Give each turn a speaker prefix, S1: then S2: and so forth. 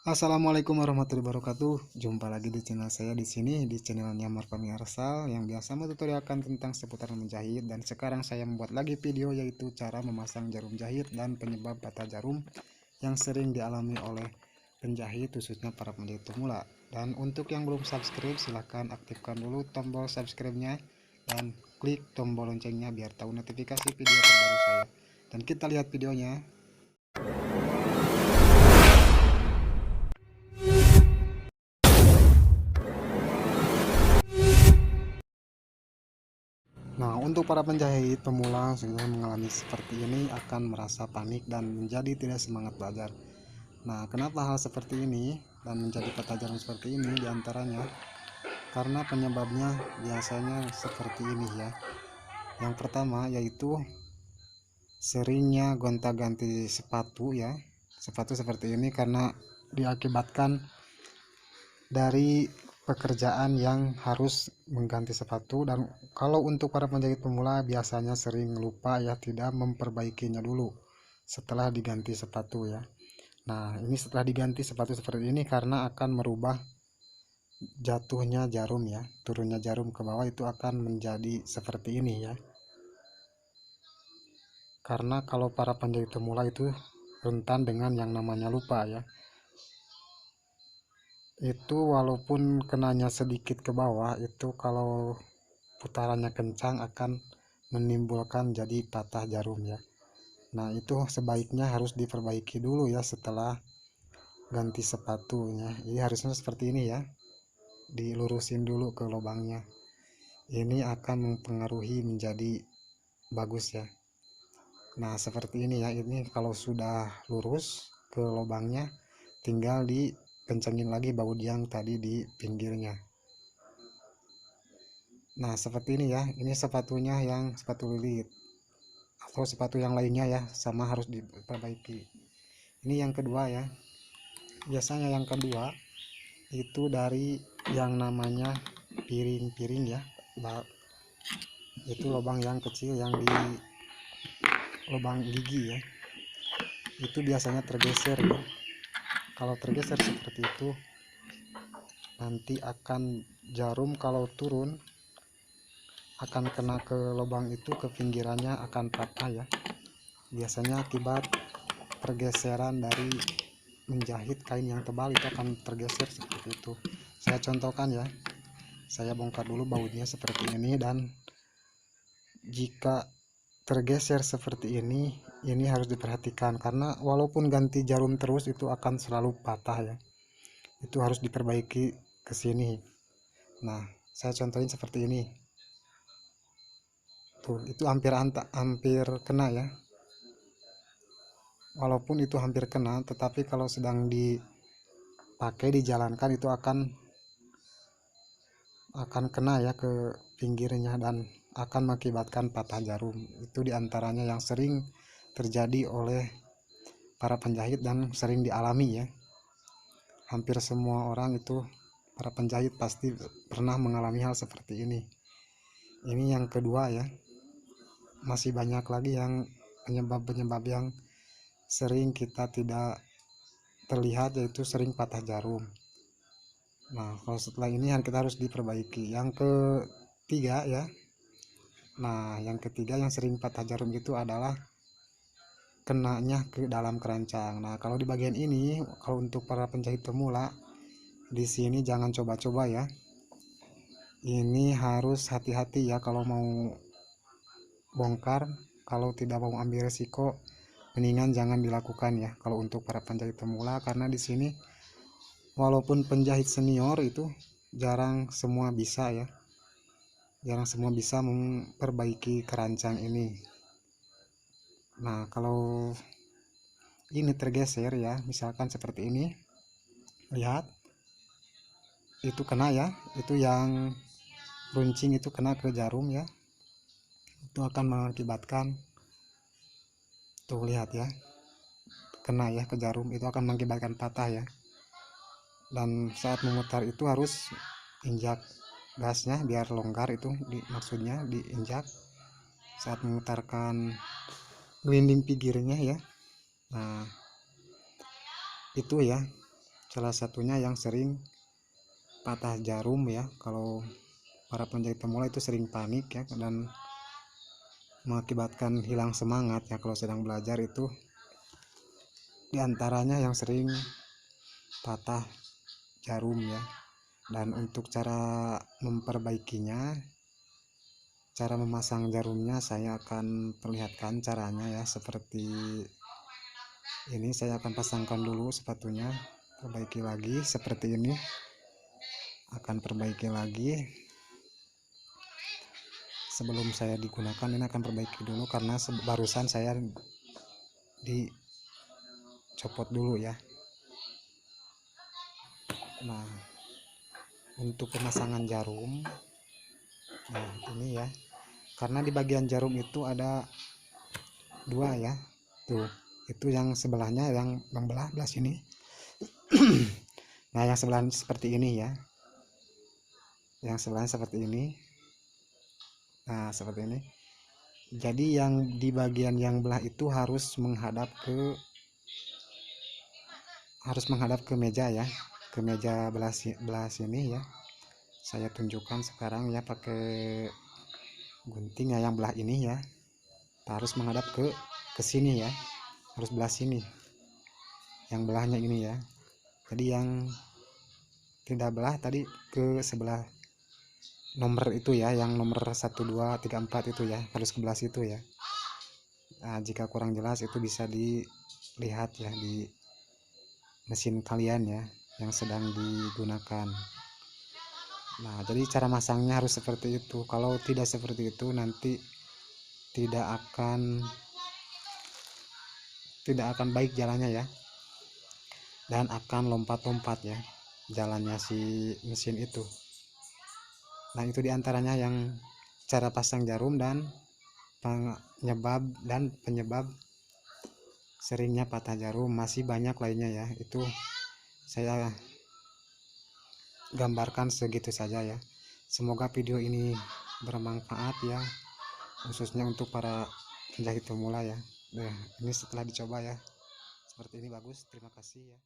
S1: Assalamualaikum warahmatullahi wabarakatuh. Jumpa lagi di channel saya di sini di channelnya Marfami Arsal yang biasa metutorialkan tentang seputar menjahit, dan sekarang saya membuat lagi video yaitu cara memasang jarum jahit dan penyebab patah jarum yang sering dialami oleh penjahit khususnya para penjahit pemula. Dan untuk yang belum subscribe silahkan aktifkan dulu tombol subscribe-nya dan klik tombol loncengnya biar tahu notifikasi video terbaru saya. Dan kita lihat videonya. Nah, untuk para penjahit pemula yang mengalami seperti ini akan merasa panik dan menjadi tidak semangat belajar. Nah, kenapa hal seperti ini dan menjadi patah jarum seperti ini diantaranya karena penyebabnya biasanya seperti ini ya. Yang pertama yaitu seringnya gonta-ganti sepatu ya. Sepatu seperti ini karena diakibatkan dari pekerjaan yang harus mengganti sepatu. Dan kalau untuk para penjahit pemula biasanya sering lupa ya, tidak memperbaikinya dulu setelah diganti sepatu ya. Nah, ini setelah diganti sepatu seperti ini karena akan merubah jatuhnya jarum ya, turunnya jarum ke bawah itu akan menjadi seperti ini ya. Karena kalau para penjahit pemula itu rentan dengan yang namanya lupa ya. Itu walaupun kenanya sedikit ke bawah, itu kalau putarannya kencang akan menimbulkan jadi patah jarum ya. Nah, itu sebaiknya harus diperbaiki dulu ya setelah ganti sepatunya. Jadi harusnya seperti ini ya, dilurusin dulu ke lubangnya. Ini akan mempengaruhi menjadi bagus ya. Nah, seperti ini ya. Ini kalau sudah lurus ke lubangnya, tinggal dikencengin lagi baut yang tadi di pinggirnya. Nah, seperti ini ya. Ini sepatunya yang sepatu lilit atau sepatu yang lainnya ya, sama harus diperbaiki. Ini yang kedua ya. Biasanya yang kedua itu dari yang namanya piring-piring ya. Itu lubang yang kecil yang di lubang gigi ya. Itu biasanya tergeser ya. Kalau tergeser seperti itu nanti akan jarum kalau turun akan kena ke lubang itu, ke pinggirannya akan patah ya. Biasanya akibat pergeseran dari menjahit kain yang tebal itu akan tergeser seperti itu. Saya contohkan ya. Saya bongkar dulu bautnya seperti ini, dan jika tergeser seperti ini harus diperhatikan karena walaupun ganti jarum terus itu akan selalu patah ya. Itu harus diperbaiki ke sini. Nah, saya contohin seperti ini. Tuh, itu hampir kena ya. Walaupun itu hampir kena, tetapi kalau sedang dipakai dijalankan itu akan kena ya ke pinggirnya dan akan mengakibatkan patah jarum. Itu diantaranya yang sering terjadi oleh para penjahit dan sering dialami ya. Hampir semua orang itu, para penjahit pasti pernah mengalami hal seperti ini. Ini yang kedua ya. Masih banyak lagi yang penyebab-penyebab yang sering kita tidak terlihat, yaitu sering patah jarum. Nah, kalau setelah ini kita harus diperbaiki. Yang ketiga ya. Nah, yang ketiga yang sering patah jarum itu adalah kenanya ke dalam keranjang. Nah, kalau di bagian ini, kalau untuk para penjahit pemula di sini jangan coba-coba ya. Ini harus hati-hati ya kalau mau bongkar. Kalau tidak mau ambil resiko, mendingan jangan dilakukan ya kalau untuk para penjahit pemula, karena di sini walaupun penjahit senior itu jarang semua bisa ya. Jarang semua bisa memperbaiki keranjang ini. Nah, kalau ini tergeser ya, misalkan seperti ini, lihat itu kena ya, itu yang runcing itu kena ke jarum ya, itu akan mengakibatkan, tuh lihat ya, kena ya ke jarum, itu akan mengakibatkan patah ya. Dan saat memutar itu harus injak gasnya biar longgar, itu maksudnya diinjak saat memutarkan gelinding pinggirnya ya. Nah, itu ya salah satunya yang sering patah jarum ya. Kalau para penjahit pemula itu sering panik ya, dan mengakibatkan hilang semangat ya kalau sedang belajar. Itu diantaranya yang sering patah jarum ya. Dan untuk cara memperbaikinya, cara memasang jarumnya saya akan perlihatkan caranya ya. Seperti ini, saya akan pasangkan dulu sepatunya, perbaiki lagi seperti ini, akan perbaiki lagi. Sebelum saya digunakan ini akan perbaiki dulu karena barusan saya dicopot dulu ya. Nah, untuk pemasangan jarum, nah ini ya, karena di bagian jarum itu ada dua ya, tuh itu yang sebelahnya yang belah sini. Nah yang sebelah seperti ini ya, yang sebelahnya seperti ini. Nah seperti ini. Jadi yang di bagian yang belah itu harus menghadap ke meja ya, ke meja belah sini ya. Saya tunjukkan sekarang ya pakai gunting ya, yang belah ini ya harus menghadap ke sini ya, harus belah sini, yang belahnya ini ya. Jadi yang tidak belah tadi ke sebelah nomor itu ya, yang nomor 1 2 3 4 itu ya, harus ke belah situ ya. Nah, jika kurang jelas itu bisa dilihat ya di mesin kalian ya yang sedang digunakan. Nah, jadi cara masangnya harus seperti itu. Kalau tidak seperti itu nanti tidak akan baik jalannya ya, dan akan lompat-lompat ya jalannya si mesin itu. Nah, itu diantaranya yang cara pasang jarum dan penyebab seringnya patah jarum. Masih banyak lainnya ya, itu saya gambarkan segitu saja ya. Semoga video ini bermanfaat ya, khususnya untuk para penjahit pemula ya. Nah, ini setelah dicoba ya, seperti ini bagus. Terima kasih ya.